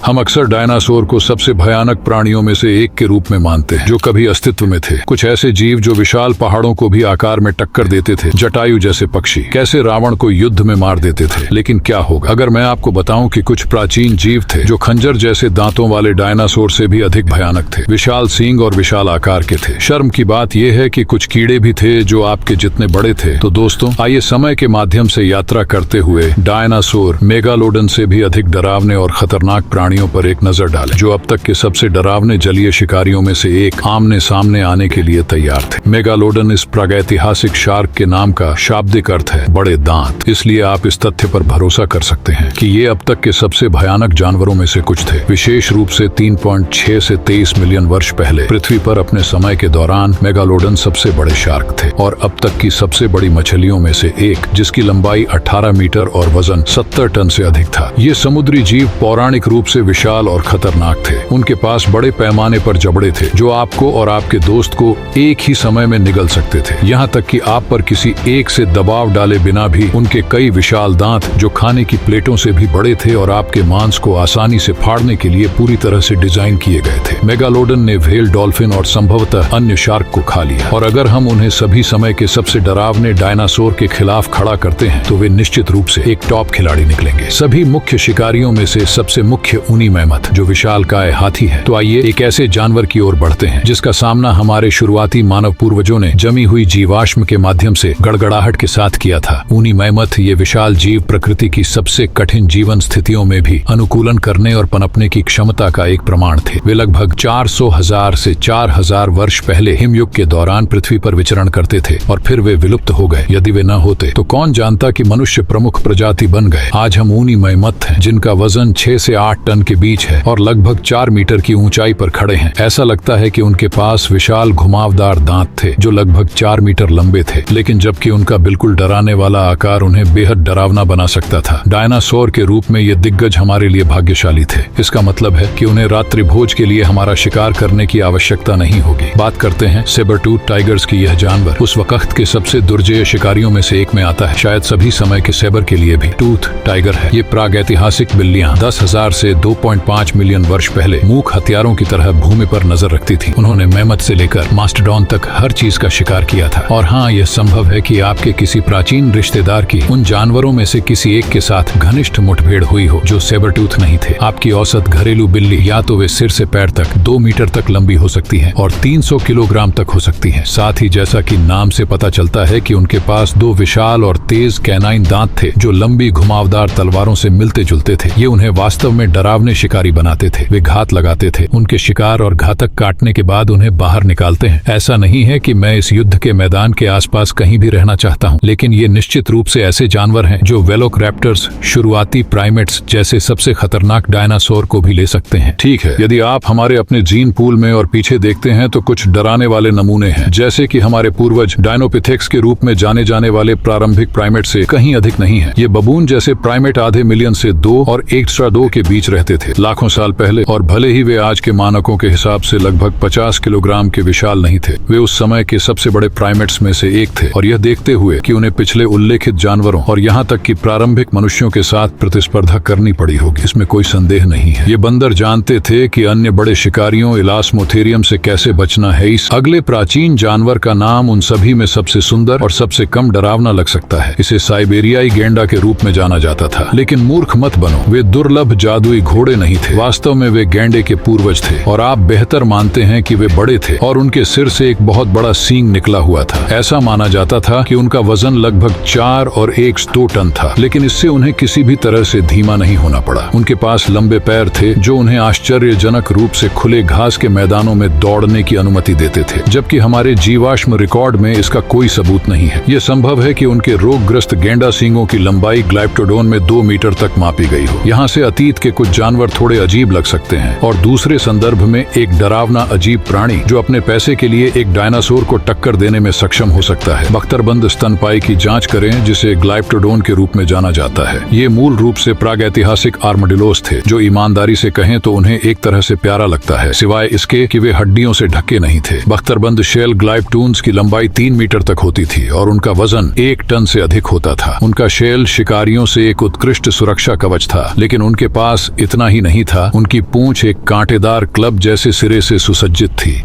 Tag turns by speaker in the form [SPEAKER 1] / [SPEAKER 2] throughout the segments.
[SPEAKER 1] हम अक्सर डायनासोर को सबसे भयानक प्राणियों में से एक के रूप में मानते हैं जो कभी अस्तित्व में थे। कुछ ऐसे जीव जो विशाल पहाड़ों को भी आकार में टक्कर देते थे, जटायु जैसे पक्षी कैसे रावण को युद्ध में मार देते थे। लेकिन क्या होगा अगर मैं आपको बताऊं कि कुछ प्राचीन जीव थे जो खंजर जैसे दांतों वाले डायनासोर से भी अधिक भयानक थे, विशाल सींग और विशाल आकार के थे। शर्म की बात यह है कि कुछ कीड़े भी थे जो आपके जितने बड़े थे। तो दोस्तों, आइए समय के माध्यम से यात्रा करते हुए डायनासोर मेगालोडन से भी अधिक डरावने और खतरनाक प्राणियों पर एक नजर डालें, जो अब तक के सबसे डरावने जलीय शिकारियों में से एक आमने सामने आने के लिए तैयार थे। मेगालोडन इस प्रागैतिहासिक शार्क के नाम का शाब्दिक अर्थ है बड़े दांत। इसलिए आप इस तथ्य पर भरोसा कर सकते हैं कि ये अब तक के सबसे भयानक जानवरों में से कुछ थे। विशेष रूप से 3.6 से 23 मिलियन वर्ष पहले पृथ्वी पर अपने समय के दौरान मेगालोडन सबसे बड़े शार्क थे और अब तक की सबसे बड़ी मछलियों में से एक, जिसकी लंबाई 18 मीटर और वजन 70 टन से अधिक था। ये समुद्री जीव पौराणिक रूप से विशाल और खतरनाक थे। उनके पास बड़े पैमाने पर जबड़े थे जो आपको और आपके दोस्त को एक ही समय में निगल सकते थे। यहाँ तक कि आप पर किसी एक से दबाव डाले बिना भी उनके कई विशाल दांत, जो खाने की प्लेटों से भी बड़े थे और आपके मांस को आसानी से फाड़ने के लिए पूरी तरह से डिजाइन किए गए थे। मेगालोडन ने व्हेल, डॉल्फिन और संभवतः अन्य शार्क को खा लिया। और अगर हम उन्हें सभी समय के सबसे डरावने डायनासोर के खिलाफ खड़ा करते हैं तो वे निश्चित रूप से एक टॉप खिलाड़ी निकलेंगे। सभी मुख्य शिकारियों में से सबसे मुख्य ऊनी मैमथ, जो विशालकाय हाथी है। तो आइए एक ऐसे जानवर की ओर बढ़ते हैं जिसका सामना हमारे शुरुआती मानव पूर्वजों ने जमी हुई जीवाश्म के माध्यम से गड़गड़ाहट के साथ किया था। ऊनी मैमथ ये विशाल जीव प्रकृति की सबसे कठिन जीवन स्थितियों में भी अनुकूलन करने और पनपने की क्षमता का एक प्रमाण थे। वे लगभग 400,000 से 4,000 वर्ष पहले हिमयुग के दौरान पृथ्वी पर विचरण करते थे और फिर वे विलुप्त हो गए। यदि वे न होते तो कौन जानता कि मनुष्य प्रमुख प्रजाति बन गए। आज हम ऊनी मैमथ हैं जिनका वजन 6 से 8 टन के बीच है और लगभग 4 मीटर की ऊंचाई पर खड़े हैं। ऐसा लगता है कि उनके पास विशाल घुमावदार दांत थे जो लगभग 4 मीटर लंबे थे, लेकिन जबकि उनका बिल्कुल डराने वाला आकार उन्हें बेहद डरावना बना सकता था। डायनासोर के रूप में ये दिग्गज हमारे लिए भाग्यशाली थे। इसका मतलब है कि उन्हें रात्रि भोज के लिए हमारा शिकार करने की आवश्यकता नहीं होगी। बात करते हैं सेबर टूथ टाइगर्स की। यह जानवर उस वक्त के सबसे दुर्जय शिकारियों में से एक में आता है। शायद सभी समय के सेबर के लिए भी टूथ टाइगर है। ये प्रागैतिहासिक बिल्लियां 10,000 से 2.5 मिलियन वर्ष पहले मूक हथियारों की तरह भूमि पर नजर रखती थी। उन्होंने मैमथ से लेकर मास्टोडॉन तक हर चीज का शिकार किया था। और हाँ, यह संभव है कि आपके किसी प्राचीन रिश्तेदार की उन जानवरों में से किसी एक के साथ घनिष्ठ मुठभेड़ हुई हो जो सेबर टूथ नहीं थे। आपकी औसत घरेलू बिल्ली या तो वे सिर से पैर तक 2 मीटर तक लंबी हो सकती है और 300 किलोग्राम तक हो सकती है। साथ ही जैसा कि नाम से पता चलता है कि उनके पास 2 विशाल और तेज कैनाइन दांत थे जो लंबी घुमावदार तलवारों से मिलते जुलते थे। ये उन्हें वास्तव में डरावने शिकारी बनाते थे। वे घात लगाते थे। उनके शिकार और घातक काटने के बाद उन्हें बाहर निकालते हैं। ऐसा नहीं है कि मैं इस युद्ध के मैदान के आसपास कहीं भी रहना चाहता हूं, लेकिन ये निश्चित रूप से ऐसे जानवर हैं जो वेलोसिरैप्टर्स, शुरुआती प्राइमेट्स जैसे सबसे खतरनाक डायनासोर को भी ले सकते हैं। ठीक है, यदि आप हमारे अपने जीन पूल में और पीछे देखते हैं तो कुछ डराने वाले नमूने हैं, जैसे कि हमारे पूर्वज डायनोपिथेक्स के रूप में जाने जाने वाले प्रारंभिक प्राइमेट से कहीं अधिक नहीं है। ये बबून जैसे प्राइमेट आधे मिलियन से 2 और 1.2 के बीच रहते थे लाखों साल पहले, और भले ही वे आज के मानकों के हिसाब से लगभग 50 किलोग्राम के विशाल नहीं थे, वे उस समय के सबसे बड़े प्राइमेट्स में से एक थे। और यह देखते हुए कि उन्हें पिछले उल्लेखित जानवरों और यहाँ तक कि प्रारंभिक मनुष्यों के साथ प्रतिस्पर्धा करनी पड़ी होगी, इसमें कोई संदेह नहीं है। ये बंदर जानते थे कि अन्य बड़े शिकारियों इलास्मोथेरियम से कैसे बचना है। इस अगले प्राचीन जानवर का नाम उन सभी में सबसे सुंदर और सबसे कम डरावना लग सकता है। इसे साइबेरियाई गेंडा के रूप में जाना जाता था। लेकिन मूर्ख मत बनो, वे दुर्लभ जादुई घोड़े नहीं थे। वास्तव में वे गेंडे के पूर्वज थे और आप बेहतर मानते हैं कि वे बड़े थे और उनके सिर से एक बहुत बड़ा सींग निकला हुआ था। ऐसा माना जाता था कि उनका वजन लगभग 4 और 102 टन था, लेकिन इससे उन्हें किसी भी तरह से धीमा नहीं होना पड़ा। उनके पास लंबे पैर थे जो उन्हें आश्चर्यजनक रूप से खुले घास के मैदानों में दौड़ने की अनुमति देते थे, जबकि हमारे जीवाश्म रिकॉर्ड में इसका कोई सबूत नहीं है। यह संभव है कि उनके रोगग्रस्त गेंडा सींगों की लंबाई ग्लाइप्टोडोन में 2 मीटर तक मापी गई हो। यहाँ से अतीत के कुछ जानवर थोड़े अजीब लग सकते हैं और दूसरे संदर्भ में एक डरावना अजीब प्राणी जो अपने पैसे के लिए एक डायनासोर को टक्कर देने में सक्षम हो सकता है। बख्तरबंद स्तनपाई की जांच करें, जिसे ग्लाइप्टोडोन के रूप में जाना जाता है। ये मूल रूप से प्रागैतिहासिक आर्मडिलोस थे जो ईमानदारी से कहें तो उन्हें एक तरह से प्यारा लगता है, सिवाय इसके कि वे हड्डियों से ढके नहीं थे। बख्तरबंद शेल ग्लाइप्टून्स की लंबाई 3 मीटर तक होती थी और उनका वजन 1 टन से अधिक होता था। उनका शेल शिकारियों से एक उत्कृष्ट सुरक्षा कवच था, लेकिन उनके पास इतना इतना ही नहीं था, उनकी पूंछ एक कांटेदार क्लब जैसे सिरे से सुसज्जित थी,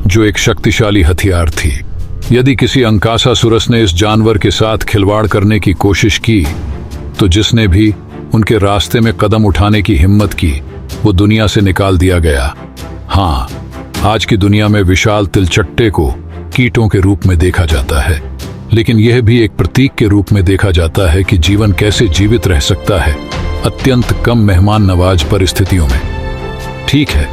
[SPEAKER 1] जो एक शक्तिशाली हथियार थी। यदि किसी अंकासासुरस ने इस जानवर के साथ खिलवाड़ करने की कोशिश की, तो जिसने भी उनके रास्ते में कदम उठाने की हिम्मत की, वो दुनिया से निकाल दिया गया। हाँ, आज की दुनिया में विशाल तिलचट्टे को कीटों के रूप में देखा जाता है, लेकिन यह भी एक प्रतीक के रूप में देखा जाता है कि जीवन कैसे जीवित रह सकता है अत्यंत कम मेहमान नवाज परिस्थितियों में। ठीक है,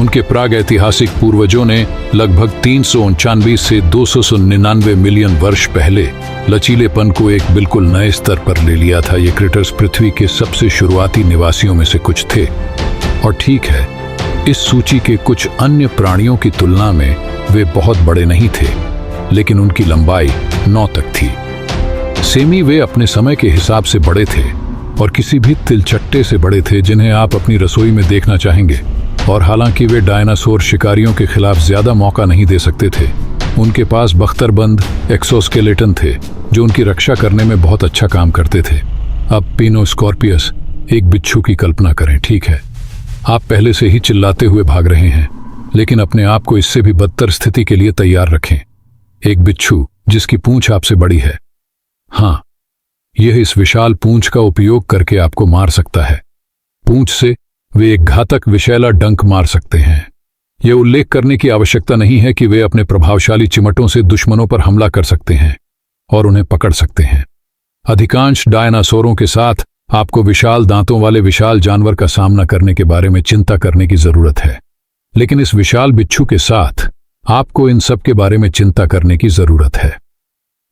[SPEAKER 1] उनके प्रागैतिहासिक पूर्वजों ने लगभग 399 से 299 मिलियन वर्ष पहले लचीलेपन को एक बिल्कुल नए स्तर पर ले लिया था। ये क्रिटर्स पृथ्वी के सबसे शुरुआती निवासियों में से कुछ थे। और ठीक है, इस सूची के कुछ अन्य प्राणियों की तुलना में वे बहुत बड़े नहीं थे, लेकिन उनकी लंबाई 9 तक थी। सेमी वे अपने समय के हिसाब से बड़े थे और किसी भी तिलचट्टे से बड़े थे जिन्हें आप अपनी रसोई में देखना चाहेंगे। और हालांकि वे डायनासोर शिकारियों के खिलाफ ज्यादा मौका नहीं दे सकते थे, उनके पास बख्तरबंद एक्सोस्केलेटन थे जो उनकी रक्षा करने में बहुत अच्छा काम करते थे। अब पिनोस्कॉर्पियस एक बिच्छू की कल्पना करें। ठीक है, आप पहले से ही चिल्लाते हुए भाग रहे हैं, लेकिन अपने आप को इससे भी बदतर स्थिति के लिए तैयार रखें। एक बिच्छू जिसकी पूंछ आपसे बड़ी है। हाँ, यह इस विशाल पूंछ का उपयोग करके आपको मार सकता है। पूंछ से वे एक घातक विषैला डंक मार सकते हैं। यह उल्लेख करने की आवश्यकता नहीं है कि वे अपने प्रभावशाली चिमटों से दुश्मनों पर हमला कर सकते हैं और उन्हें पकड़ सकते हैं। अधिकांश डायनासोरों के साथ आपको विशाल दांतों वाले विशाल जानवर का सामना करने के बारे में चिंता करने की जरूरत है, लेकिन इस विशाल बिच्छू के साथ आपको इन सब के बारे में चिंता करने की जरूरत है।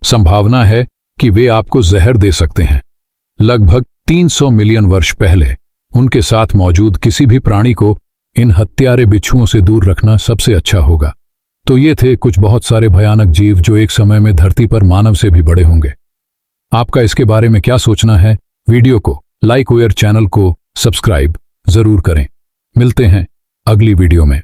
[SPEAKER 1] संभावना है कि वे आपको जहर दे सकते हैं। लगभग 300 मिलियन वर्ष पहले उनके साथ मौजूद किसी भी प्राणी को इन हत्यारे बिच्छुओं से दूर रखना सबसे अच्छा होगा। तो ये थे कुछ बहुत सारे भयानक जीव जो एक समय में धरती पर मानव से भी बड़े होंगे। आपका इसके बारे में क्या सोचना है? वीडियो को लाइक और चैनल को सब्सक्राइब जरूर करें। मिलते हैं अगली वीडियो में।